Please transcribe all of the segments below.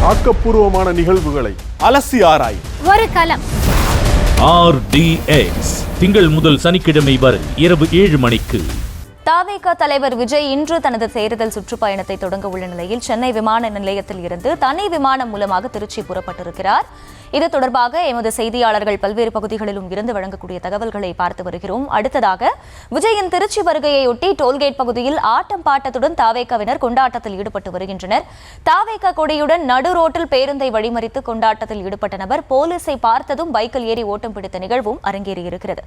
ஆக்கப்பூர்வமான நிகழ்வுகளை அலசி ஆராய் ஒரு களம். RDX திங்கள் முதல் சனிக்கிழமை வரை இரவு 7 மணிக்கு. தவேக தலைவர் விஜய் இன்று தனது தேர்தல் சுற்றுப்பயணத்தை தொடங்க உள்ள நிலையில் சென்னை விமான நிலையத்தில் இருந்து தனி விமானம் மூலமாக திருச்சி புறப்பட்டிருக்கிறார். இது தொடர்பாக எமது செய்தியாளர்கள் பல்வேறு பகுதிகளிலும் இருந்து வழங்கக்கூடிய தகவல்களை பார்த்து வருகிறோம். அடுத்ததாக விஜயின் திருச்சி வருகையொட்டி டோல்கேட் பகுதியில் ஆட்டம் பாட்டத்துடன் தவேகவினர் கொண்டாட்டத்தில் ஈடுபட்டு வருகின்றனர். தவேக கொடியுடன் நடு ரோட்டில் பேருந்தை வழிமறித்து கொண்டாட்டத்தில் ஈடுபட்ட நபர் போலீஸை பார்த்ததும் பைக்கில் ஏறி ஓட்டம் பிடித்த நிகழ்வும் அரங்கேறியிருக்கிறது.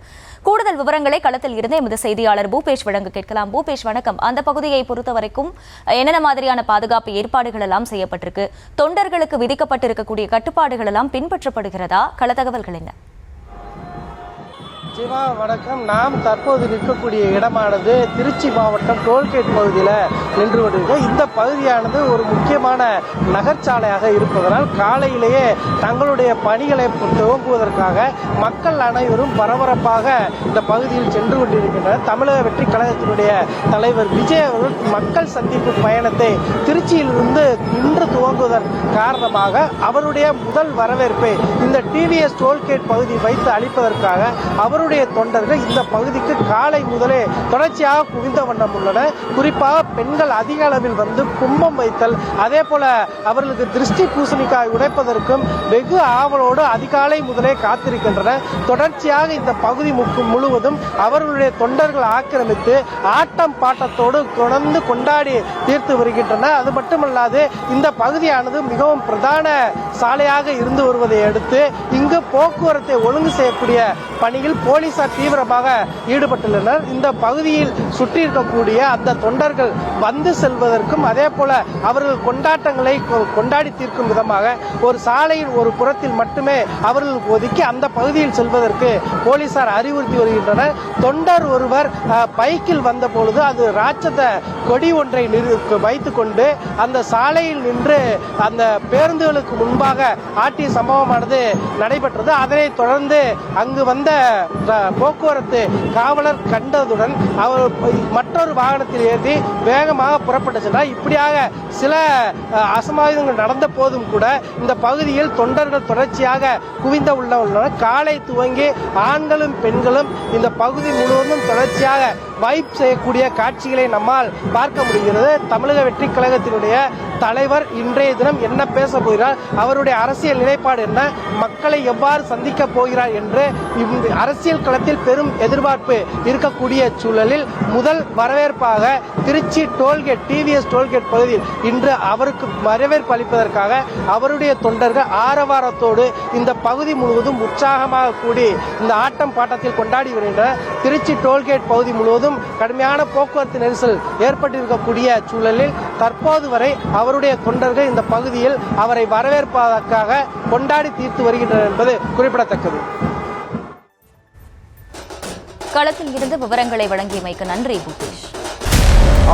கூடுதல் விவரங்களை களத்தில் இருந்து எமது செய்தியாளர் பூபேஷ் வழங்க கேட்கலாம். பூபேஷ், வணக்கம். அந்த பகுதியை பொறுத்த வரைக்கும் என்னென்ன மாதிரியான பாதுகாப்பு ஏற்பாடுகள் எல்லாம் செய்யப்பட்டிருக்கு? தொண்டர்களுக்கு விதிக்கப்பட்டிருக்கக்கூடிய கட்டுப்பாடுகள் எல்லாம் பின்பற்றப்படுகிறதா? கள தகவல்கள் என்ன? சிவா, வணக்கம். நாம் தற்போது நிற்கக்கூடிய இடமானது திருச்சி மாவட்டம் டோல்கேட் பகுதியில் நின்று கொண்டிருக்கிறோம். இந்த பகுதியானது ஒரு முக்கியமான நகர்ச்சாலையாக இருப்பதனால் காலையிலேயே தங்களுடைய பணிகளை துவங்குவதற்காக மக்கள் அனைவரும் பரபரப்பாக இந்த பகுதியில் சென்று கொண்டிருக்கின்றனர். தமிழக வெற்றி கழகத்தினுடைய தலைவர் விஜய் அவர்கள் மக்கள் சந்திப்பு பயணத்தை திருச்சியிலிருந்து இன்று துவங்குவதன் காரணமாக அவருடைய முதல் வரவேற்பை இந்த டிவிஎஸ் டோல்கேட் பகுதி வைத்து அளிப்பதற்காக அவருடைய தொண்டர்கள் இந்த பகுதிக்கு காலை முதலே தொடர்ச்சியாக குவிந்த வண்ணம் உள்ளனர். குறிப்பாக பெண்கள் அதிக அளவில் வந்து கும்பம் வைத்தல், அதே போல அவர்களுக்கு திருஷ்டி பூசணிக்காய் உடைப்பதற்கும் வெகு ஆவலோடு அதிகாலை முதலே காத்திருக்கின்றனர். தொடர்ச்சியாக இந்த பகுதி முழுவதும் அவர்களுடைய தொண்டர்கள் ஆக்கிரமித்து ஆட்டம் பாட்டத்தோடு தொடர்ந்து கொண்டாடி தீர்த்து வருகின்றனர். அது மட்டுமல்லாது இந்த பகுதியானது மிகவும் பிரதான சாலையாக இருந்து வருவதை அடுத்து இங்கு போக்குவரத்தை ஒழுங்கு செய்யக்கூடிய பணியில் போலீசார் தீவிரமாக ஈடுபட்டுள்ளனர். இந்த பகுதியில் சுற்றி இருக்கக்கூடிய அந்த தொண்டர்கள் வந்து செல்வதற்கும் அதே போல அவர்கள் கொண்டாட்டங்களை கொண்டாடி தீர்க்கும் விதமாக ஒரு சாலையின் ஒரு புறத்தில் மட்டுமே அவர்கள் ஒதுக்கி அந்த பகுதியில் செல்வதற்கு போலீசார் அறிவுறுத்தி வருகின்றனர். தொண்டர் ஒருவர் பைக்கில் வந்த பொழுது அது ராட்சத கொடி ஒன்றை வைத்துக் கொண்டு அந்த சாலையில் நின்று அந்த பேருந்துகளுக்கு முன்பாக ஆட்டிய சம்பவமானது நடைபெற்றது. அதனைத் தொடர்ந்து அங்கு வந்த போக்குவரத்து காவலர் கண்டதுடன் அவர் மற்றொரு வாகனத்தில் ஏற்றி வேகமாக புறப்பட்டு சென்றார். இப்படியாக சில அசம்பாவிதங்கள் நடந்த போதும் கூட இந்த பகுதியில் தொண்டர்கள் தொடர்ச்சியாக குவிந்த உள்ளனர். காலை துவங்கி ஆண்களும் பெண்களும் இந்த பகுதி முழுவதும் தொடர்ச்சியாக வைப் செய்யக்கூடிய காட்சிகளை நம்மால் பார்க்க முடிகிறது. தமிழக வெற்றி கழகத்தினுடைய தலைவர் இன்றைய தினம் என்ன பேச போகிறார், அவருடைய அரசியல் நிலைப்பாடு என்ன, மக்களை எவ்வாறு சந்திக்க போகிறார் என்று அரசியல் களத்தில் பெரும் எதிர்பார்ப்பு இருக்கக்கூடிய சூழலில் முதல் வரவேற்பாக திருச்சி டோல்கேட் டிவிஎஸ் டோல்கேட் பகுதியில் இன்று அவருக்கு வரவேற்பு அளிப்பதற்காக அவருடைய தொண்டர்கள் ஆரவாரத்தோடு இந்த பகுதி முழுவதும் உற்சாகமாக கூடி இந்த ஆட்டம் பாட்டத்தில் கொண்டாடி வருகின்றனர். திருச்சி டோல்கேட் பகுதி முழுவதும் கடுமையான போக்குவரத்து நெரிசல் ஏற்பட்டிருக்கக்கூடிய சூழலில் தற்போது வரை அவருடைய தொண்டர்கள் இந்த பகுதியில் அவரை வரவேற்பதற்காக கொண்டாடி தீர்த்து வருகின்றனர் என்பது குறிப்பிடத்தக்கது. களத்தில் இருந்து விவரங்களை வழங்கியமைக்கு நன்றி பூபேஷ்.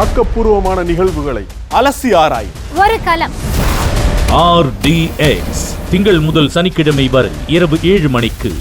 ஆக்கப்பூர்வமான நிகழ்வுகளை அலசி ஆராய் ஒரு களம். RDX திங்கள் முதல் சனிக்கிழமை வரை இரவு 7 மணிக்கு.